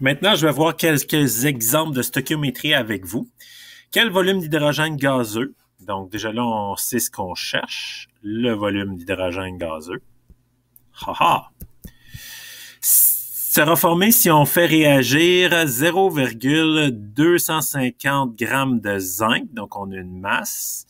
Maintenant, je vais voir quelques exemples de stoichiométrie avec vous. Quel volume d'hydrogène gazeux? Donc, déjà là, on sait ce qu'on cherche. Le volume d'hydrogène gazeux. Haha! Sera formé si on fait réagir 0,250 g de zinc, donc on a une masse,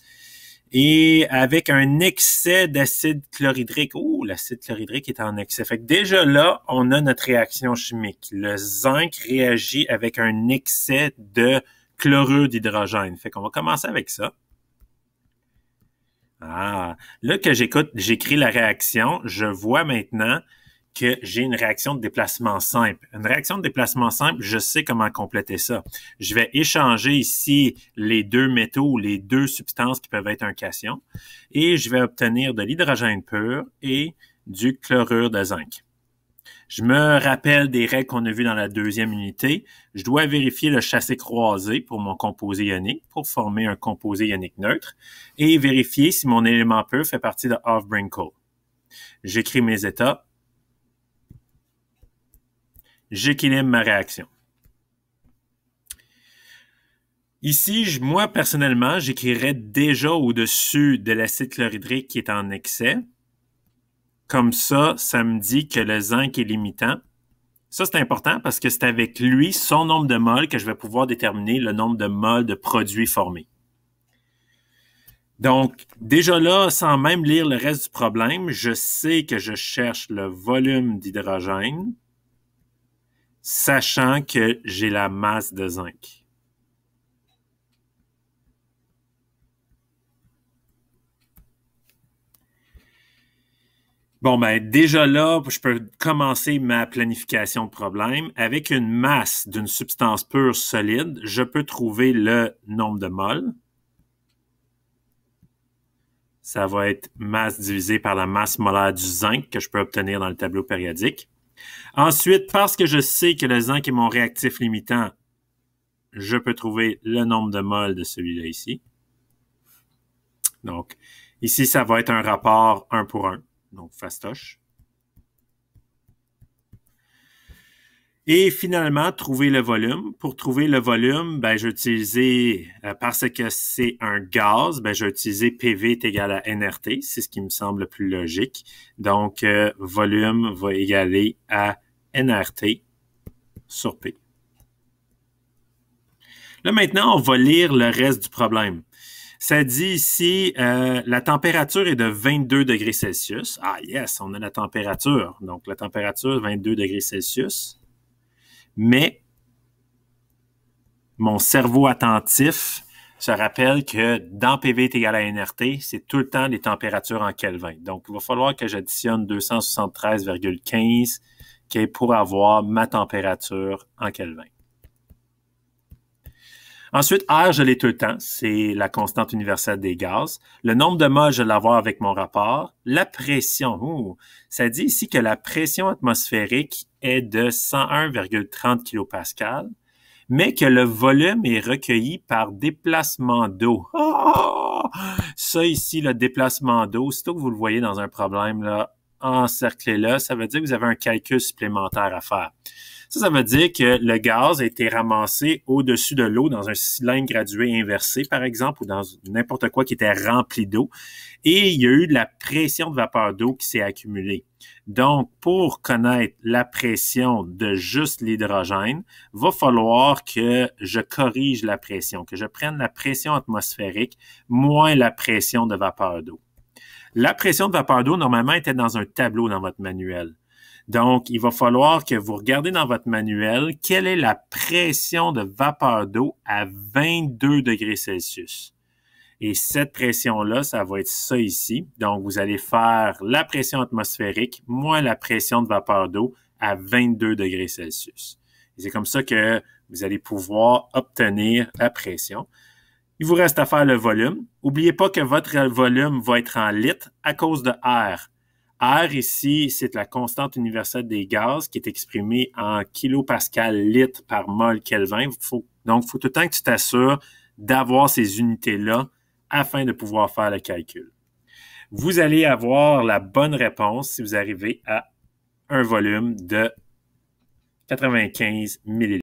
et avec un excès d'acide chlorhydrique. Oh, l'acide chlorhydrique est en excès. Fait que déjà là, on a notre réaction chimique. Le zinc réagit avec un excès de chlorure d'hydrogène. Fait qu'on va commencer avec ça. Ah, là que j'écris la réaction, je vois maintenant que j'ai une réaction de déplacement simple. Une réaction de déplacement simple, je sais comment compléter ça. Je vais échanger ici les deux métaux ou les deux substances qui peuvent être un cation et je vais obtenir de l'hydrogène pur et du chlorure de zinc. Je me rappelle des règles qu'on a vues dans la deuxième unité. Je dois vérifier le chassé croisé pour mon composé ionique pour former un composé ionique neutre et vérifier si mon élément pur fait partie de Hofbrinkel. J'écris mes états. J'équilibre ma réaction. Ici, moi, personnellement, j'écrirais déjà au-dessus de l'acide chlorhydrique qui est en excès. Comme ça, ça me dit que le zinc est limitant. Ça, c'est important parce que c'est avec lui, son nombre de moles, que je vais pouvoir déterminer le nombre de moles de produits formés. Donc, déjà là, sans même lire le reste du problème, je sais que je cherche le volume d'hydrogène, sachant que j'ai la masse de zinc. Bon, ben déjà là, je peux commencer ma planification de problème. Avec une masse d'une substance pure solide, je peux trouver le nombre de moles. Ça va être masse divisée par la masse molaire du zinc que je peux obtenir dans le tableau périodique. Ensuite, parce que je sais que le zinc est mon réactif limitant, je peux trouver le nombre de moles de celui-là ici. Donc, ici, ça va être un rapport 1 pour 1, donc fastoche. Et finalement, trouver le volume. Pour trouver le volume, ben, je vais utiliser, parce que c'est un gaz, ben, je vais utiliser PV est égal à nRT. C'est ce qui me semble le plus logique. Donc, volume va égaler à nRT sur P. Là, maintenant, on va lire le reste du problème. Ça dit ici, la température est de 22 degrés Celsius. Ah, yes, on a la température. Donc, la température, 22 degrés Celsius. Mais mon cerveau attentif se rappelle que dans PV est égal à nRT, c'est tout le temps les températures en Kelvin. Donc, il va falloir que j'additionne 273,15 pour avoir ma température en Kelvin. Ensuite, R, je l'ai tout le temps. C'est la constante universelle des gaz. Le nombre de moles, je vais l'avoir avec mon rapport. La pression, ça dit ici que la pression atmosphérique est de 101,30 kPa, mais que le volume est recueilli par déplacement d'eau. Oh! Ça ici, le déplacement d'eau, aussitôt que vous le voyez dans un problème là, encerclé-là, ça veut dire que vous avez un calcul supplémentaire à faire. Ça veut dire que le gaz a été ramassé au-dessus de l'eau dans un cylindre gradué inversé, par exemple, ou dans n'importe quoi qui était rempli d'eau. Et il y a eu de la pression de vapeur d'eau qui s'est accumulée. Donc, pour connaître la pression de juste l'hydrogène, va falloir que je corrige la pression, que je prenne la pression atmosphérique moins la pression de vapeur d'eau. La pression de vapeur d'eau, normalement, était dans un tableau dans votre manuel. Donc, il va falloir que vous regardez dans votre manuel quelle est la pression de vapeur d'eau à 22 degrés Celsius. Et cette pression-là, ça va être ça ici. Donc, vous allez faire la pression atmosphérique moins la pression de vapeur d'eau à 22 degrés Celsius. Et c'est comme ça que vous allez pouvoir obtenir la pression. Il vous reste à faire le volume. N'oubliez pas que votre volume va être en litres à cause de R. R ici, c'est la constante universelle des gaz qui est exprimée en kilopascal litre par mol Kelvin. Donc, il faut tout le temps que tu t'assures d'avoir ces unités-là afin de pouvoir faire le calcul. Vous allez avoir la bonne réponse si vous arrivez à un volume de 95 millilitres.